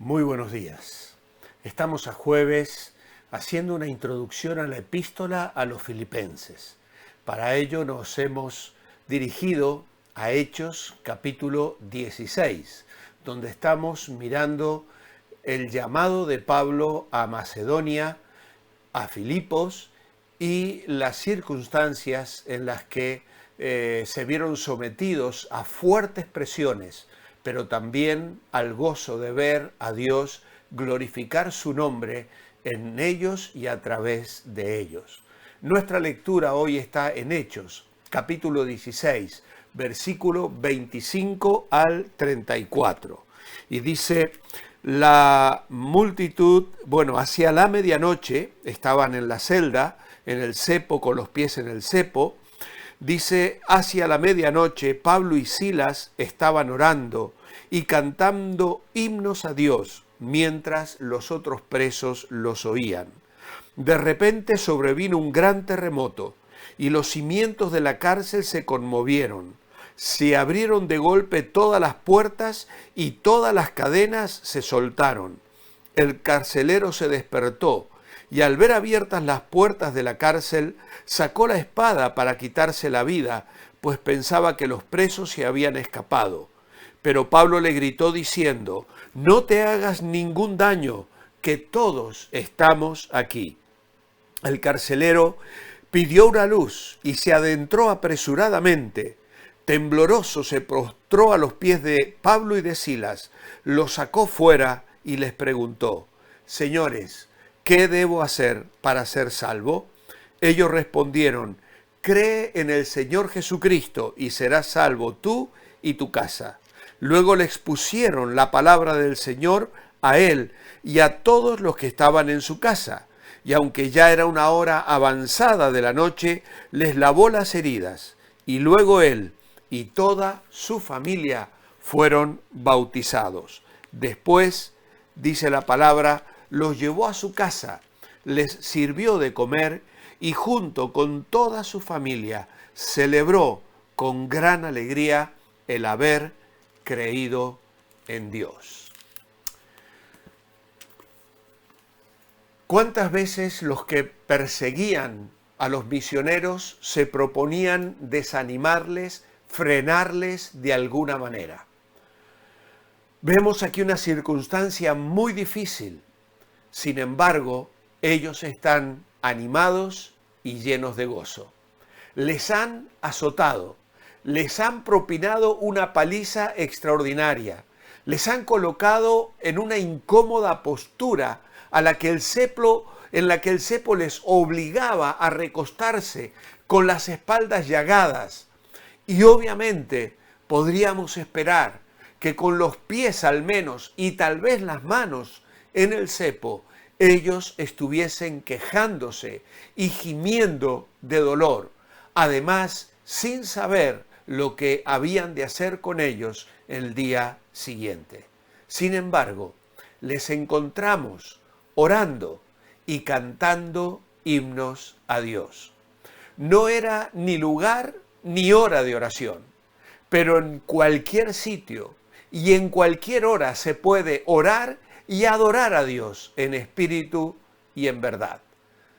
Muy buenos días. Estamos a jueves haciendo una introducción a la epístola a los filipenses. Para ello nos hemos dirigido a Hechos capítulo 16, donde estamos mirando el llamado de Pablo a Macedonia, a Filipos y las circunstancias en las que se vieron sometidos a fuertes presiones, pero también al gozo de ver a Dios glorificar su nombre en ellos y a través de ellos. Nuestra lectura hoy está en Hechos, capítulo 16, versículo 25 al 34. Y dice: la multitud, hacia la medianoche, estaban en la celda, en el cepo, con los pies en el cepo. Dice, hacia la medianoche, Pablo y Silas estaban orando y cantando himnos a Dios, mientras los otros presos los oían. De repente sobrevino un gran terremoto, y los cimientos de la cárcel se conmovieron. Se abrieron de golpe todas las puertas y todas las cadenas se soltaron. El carcelero se despertó y al ver abiertas las puertas de la cárcel, sacó la espada para quitarse la vida, pues pensaba que los presos se habían escapado. Pero Pablo le gritó diciendo: no te hagas ningún daño, que todos estamos aquí. El carcelero pidió una luz y se adentró apresuradamente. Tembloroso se prostró a los pies de Pablo y de Silas, los sacó fuera y les preguntó: señores, ¿qué debo hacer para ser salvo? Ellos respondieron: cree en el Señor Jesucristo y serás salvo tú y tu casa. Luego le expusieron la palabra del Señor a él y a todos los que estaban en su casa. Y aunque ya era una hora avanzada de la noche, les lavó las heridas. Y luego él y toda su familia fueron bautizados. Después, dice la palabra, los llevó a su casa, les sirvió de comer y junto con toda su familia celebró con gran alegría el haber creído en Dios. ¿Cuántas veces los que perseguían a los misioneros se proponían desanimarles, frenarles de alguna manera? Vemos aquí una circunstancia muy difícil. Sin embargo, ellos están animados y llenos de gozo. Les han azotado, les han propinado una paliza extraordinaria, les han colocado en una incómoda postura en la que el cepo les obligaba a recostarse con las espaldas llagadas. Y obviamente podríamos esperar que con los pies al menos y tal vez las manos en el cepo, ellos estuviesen quejándose y gimiendo de dolor, además sin saber lo que habían de hacer con ellos el día siguiente. Sin embargo, les encontramos orando y cantando himnos a Dios. No era ni lugar ni hora de oración, pero en cualquier sitio y en cualquier hora se puede orar y adorar a Dios en espíritu y en verdad.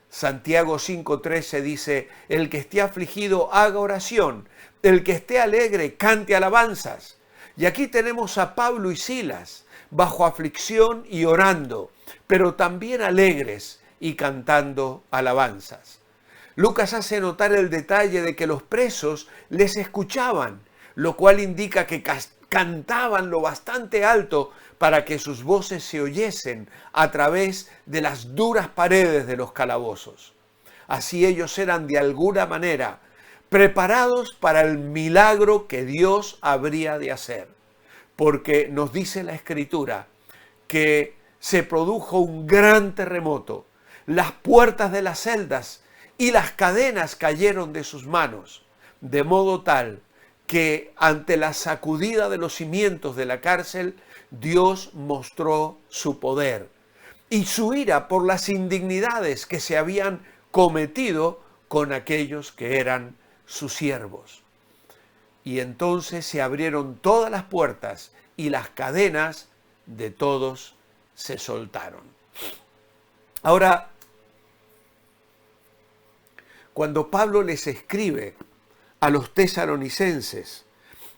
Santiago 5:13 dice: el que esté afligido haga oración, el que esté alegre cante alabanzas. Y aquí tenemos a Pablo y Silas bajo aflicción y orando, pero también alegres y cantando alabanzas. Lucas hace notar el detalle de que los presos les escuchaban, lo cual indica que cantaban lo bastante alto para que sus voces se oyesen a través de las duras paredes de los calabozos. Así ellos eran de alguna manera preparados para el milagro que Dios habría de hacer, porque nos dice la Escritura que se produjo un gran terremoto, las puertas de las celdas y las cadenas cayeron de sus manos, de modo tal que ante la sacudida de los cimientos de la cárcel, Dios mostró su poder y su ira por las indignidades que se habían cometido con aquellos que eran sus siervos. Y entonces se abrieron todas las puertas y las cadenas de todos se soltaron. Ahora, cuando Pablo les escribe a los tesalonicenses,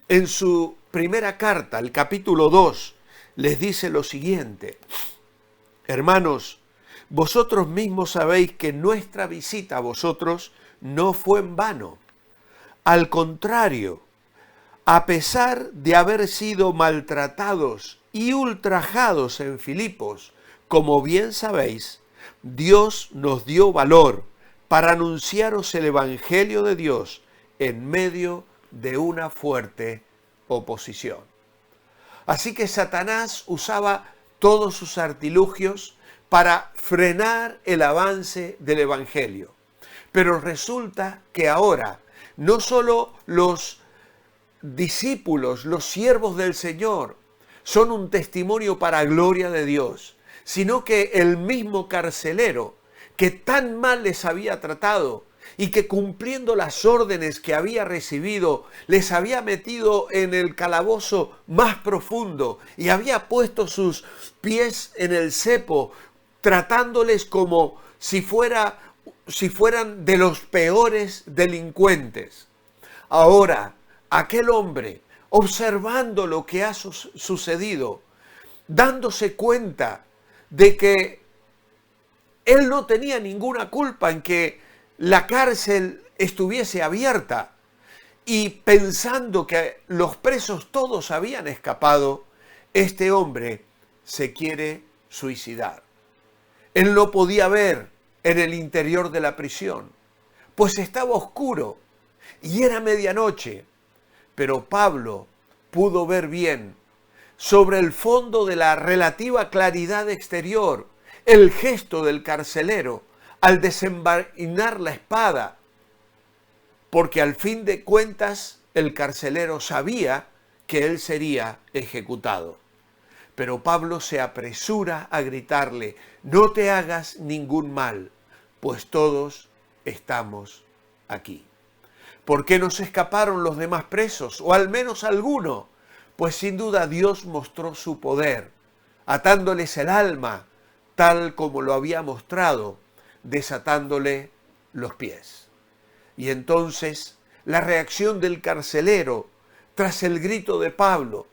en su primera carta, el capítulo 2, les dice lo siguiente: hermanos, vosotros mismos sabéis que nuestra visita a vosotros no fue en vano. Al contrario, a pesar de haber sido maltratados y ultrajados en Filipos, como bien sabéis, Dios nos dio valor para anunciaros el Evangelio de Dios en medio de una fuerte oposición. Así que Satanás usaba todos sus artilugios para frenar el avance del Evangelio. Pero resulta que ahora no solo los discípulos, los siervos del Señor, son un testimonio para gloria de Dios, sino que el mismo carcelero que tan mal les había tratado y que cumpliendo las órdenes que había recibido, les había metido en el calabozo más profundo y había puesto sus pies en el cepo, tratándoles como si fueran de los peores delincuentes. Ahora, aquel hombre, observando lo que ha sucedido, dándose cuenta de que él no tenía ninguna culpa en que la cárcel estuviese abierta y pensando que los presos todos habían escapado, este hombre se quiere suicidar. Él no podía ver en el interior de la prisión, pues estaba oscuro y era medianoche, pero Pablo pudo ver bien sobre el fondo de la relativa claridad exterior el gesto del carcelero al desenvainar la espada, porque al fin de cuentas el carcelero sabía que él sería ejecutado. Pero Pablo se apresura a gritarle: no te hagas ningún mal, pues todos estamos aquí. ¿Por qué no se escaparon los demás presos, o al menos alguno? Pues sin duda Dios mostró su poder, atándoles el alma, tal como lo había mostrado, desatándole los pies. Y entonces la reacción del carcelero tras el grito de Pablo,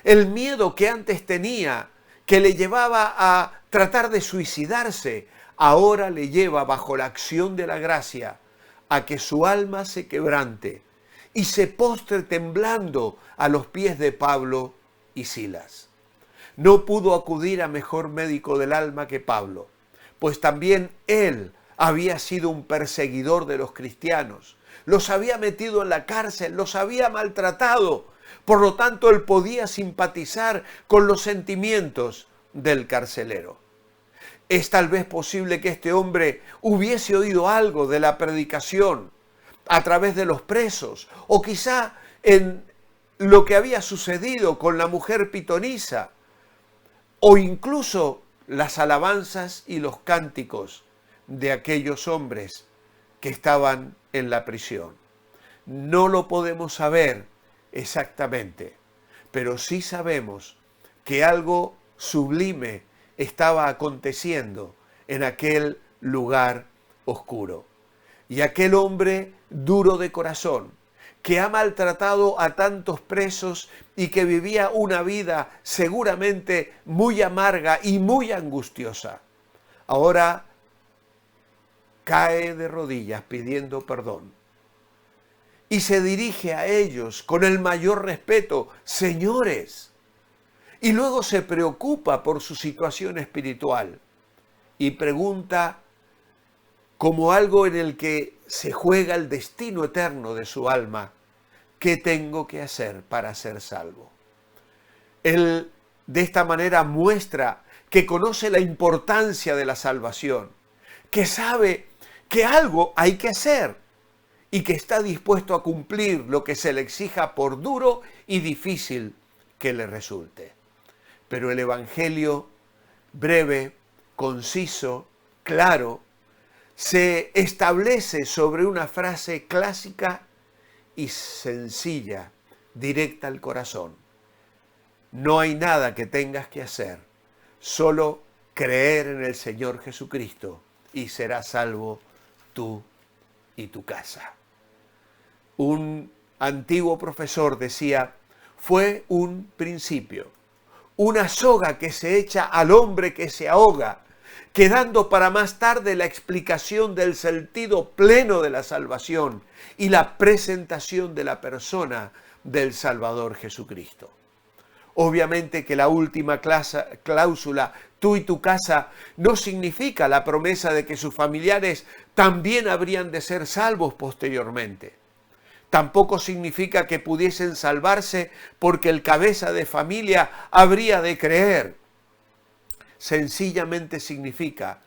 el miedo que antes tenía, que le llevaba a tratar de suicidarse, ahora le lleva, bajo la acción de la gracia, a que su alma se quebrante y se postre temblando a los pies de Pablo y Silas. No pudo acudir a mejor médico del alma que Pablo, pues también él había sido un perseguidor de los cristianos, los había metido en la cárcel, los había maltratado. Por lo tanto, él podía simpatizar con los sentimientos del carcelero. Es tal vez posible que este hombre hubiese oído algo de la predicación a través de los presos, o quizá en lo que había sucedido con la mujer pitonisa, o incluso las alabanzas y los cánticos de aquellos hombres que estaban en la prisión. No lo podemos saber exactamente, pero sí sabemos que algo sublime estaba aconteciendo en aquel lugar oscuro. Y aquel hombre duro de corazón, que ha maltratado a tantos presos y que vivía una vida seguramente muy amarga y muy angustiosa, ahora cae de rodillas pidiendo perdón. Y se dirige a ellos con el mayor respeto: señores. Y luego se preocupa por su situación espiritual y pregunta, como algo en el que se juega el destino eterno de su alma: ¿qué tengo que hacer para ser salvo? Él de esta manera muestra que conoce la importancia de la salvación, que sabe que algo hay que hacer y que está dispuesto a cumplir lo que se le exija, por duro y difícil que le resulte. Pero el Evangelio, breve, conciso, claro, se establece sobre una frase clásica y sencilla, directa al corazón: no hay nada que tengas que hacer Solo creer en el Señor Jesucristo y serás salvo tú y tu casa. Un antiguo profesor decía, fue un principio, una soga que se echa al hombre que se ahoga, quedando para más tarde la explicación del sentido pleno de la salvación y la presentación de la persona del Salvador Jesucristo. Obviamente que la última cláusula, tú y tu casa, no significa la promesa de que sus familiares también habrían de ser salvos posteriormente. Tampoco significa que pudiesen salvarse porque el cabeza de familia habría de creer. Sencillamente significa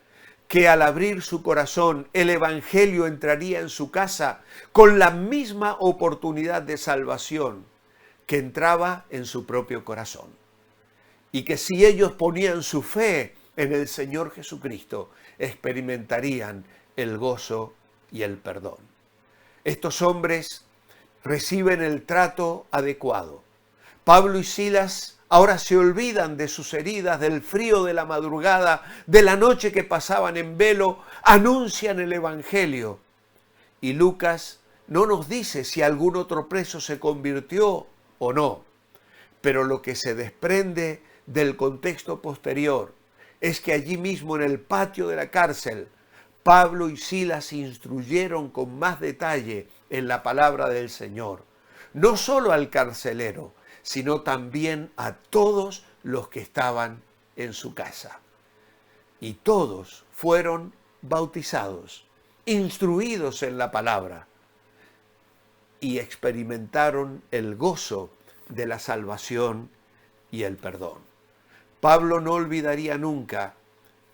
que al abrir su corazón, el Evangelio entraría en su casa con la misma oportunidad de salvación que entraba en su propio corazón. Y que si ellos ponían su fe en el Señor Jesucristo, experimentarían el gozo y el perdón. Estos hombres reciben el trato adecuado. Pablo y Silas ahora se olvidan de sus heridas, del frío de la madrugada, de la noche que pasaban en velo, anuncian el Evangelio. Y Lucas no nos dice si algún otro preso se convirtió o no, pero lo que se desprende del contexto posterior es que allí mismo en el patio de la cárcel, Pablo y Silas instruyeron con más detalle en la palabra del Señor, no solo al carcelero, sino también a todos los que estaban en su casa. Y todos fueron bautizados, instruidos en la palabra, y experimentaron el gozo de la salvación y el perdón. Pablo no olvidaría nunca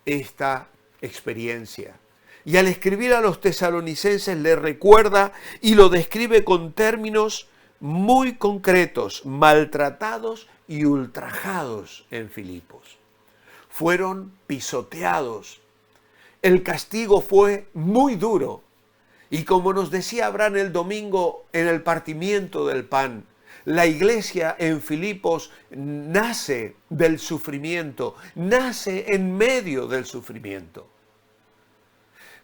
esta experiencia. Y al escribir a los tesalonicenses le recuerda y lo describe con términos muy concretos, maltratados y ultrajados en Filipos. Fueron pisoteados. El castigo fue muy duro. Y como nos decía Abraham el domingo en el partimiento del pan, la iglesia en Filipos nace del sufrimiento, nace en medio del sufrimiento.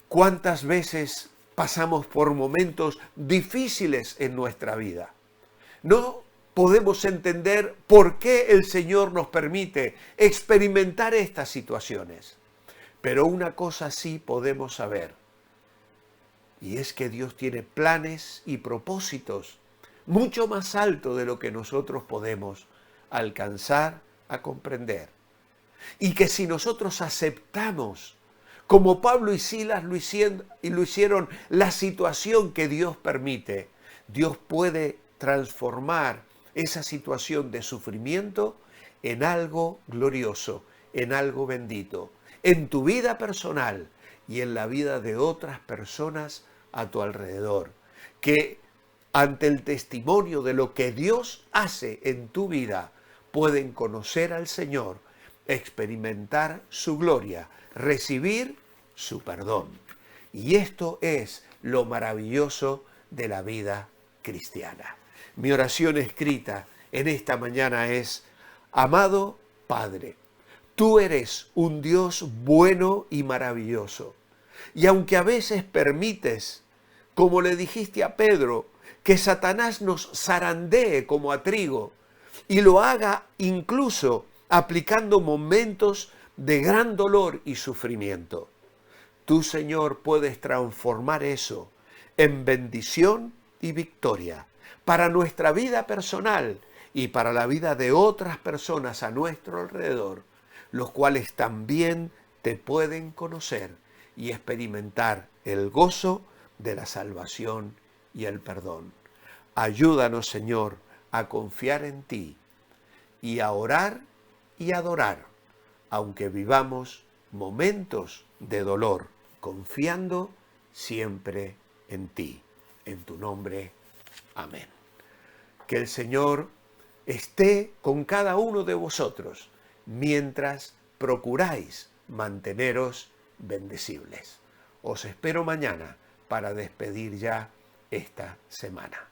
¿Cuántas veces pasamos por momentos difíciles en nuestra vida? No podemos entender por qué el Señor nos permite experimentar estas situaciones. Pero una cosa sí podemos saber, y es que Dios tiene planes y propósitos mucho más altos de lo que nosotros podemos alcanzar a comprender. Y que si nosotros aceptamos, como Pablo y Silas lo hicieron, la situación que Dios permite, Dios puede transformar esa situación de sufrimiento en algo glorioso, en algo bendito, en tu vida personal y en la vida de otras personas a tu alrededor, que ante el testimonio de lo que Dios hace en tu vida, pueden conocer al Señor, experimentar su gloria, recibir su perdón. Y esto es lo maravilloso de la vida cristiana. Mi oración escrita en esta mañana es: amado Padre, tú eres un Dios bueno y maravilloso. Y aunque a veces permites, como le dijiste a Pedro, que Satanás nos zarandee como a trigo y lo haga incluso aplicando momentos de gran dolor y sufrimiento, tú, Señor, puedes transformar eso en bendición y victoria para nuestra vida personal y para la vida de otras personas a nuestro alrededor, los cuales también te pueden conocer y experimentar el gozo de la salvación y el perdón. Ayúdanos, Señor, a confiar en ti y a orar y adorar, aunque vivamos momentos de dolor, confiando siempre en ti. En tu nombre, amén. Que el Señor esté con cada uno de vosotros mientras procuráis manteneros bendecibles. Os espero mañana para despedir ya esta semana.